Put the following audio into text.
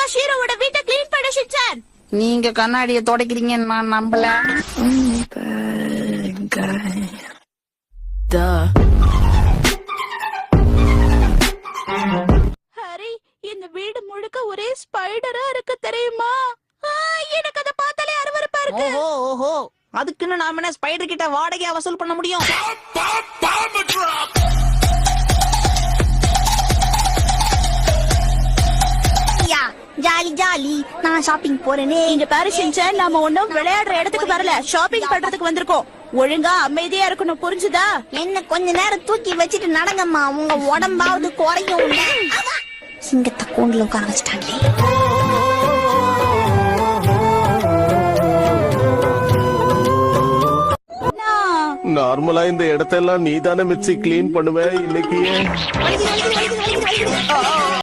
ஒழுங்கா ஷீரோவோட வீட்டை க்ளீன் பண்ண ஷின்சான். நீங்க கண்ணாடிய துடைக்கிறீங்கன்னு நான் நம்பல. ஹரி, இந்த வீடு முழுக்க ஒரே ஸ்பைடரா இருக்கு தெரியுமா? எனக்கு அத பார்த்தாலே அருவருப்பா இருக்கு. ஓஹோ, அதுக்குன்னு நாம என்ன ஸ்பைடர் கிட்ட வாடகையா வசூல் பண்ண முடியும்? ஜாலி ஜாலி, நான் ஷாப்பிங் போறேனே. இங்க பாரு ஷின்சான், நாம ஒண்ணும் விளையாடுற இடத்துக்கு வரல, ஷாப்பிங் பண்றதுக்கு வந்திருக்கோம். ஒழுங்கா அமைதியா இருக்கணும், புரிஞ்சுதா? என்ன கொஞ்ச நேரம் தூக்கி வச்சிட்டு நடங்கம்மா, உங்க உடம்பாவது குறையும். சிங்கத்தை கூண்டுல உட்கார வச்சிட்டாங்களே. நார்மலா இந்த இடத்தெல்லாம் நீ தானே மிச்சி கிளீன் பண்ணுவ இன்னைக்கு.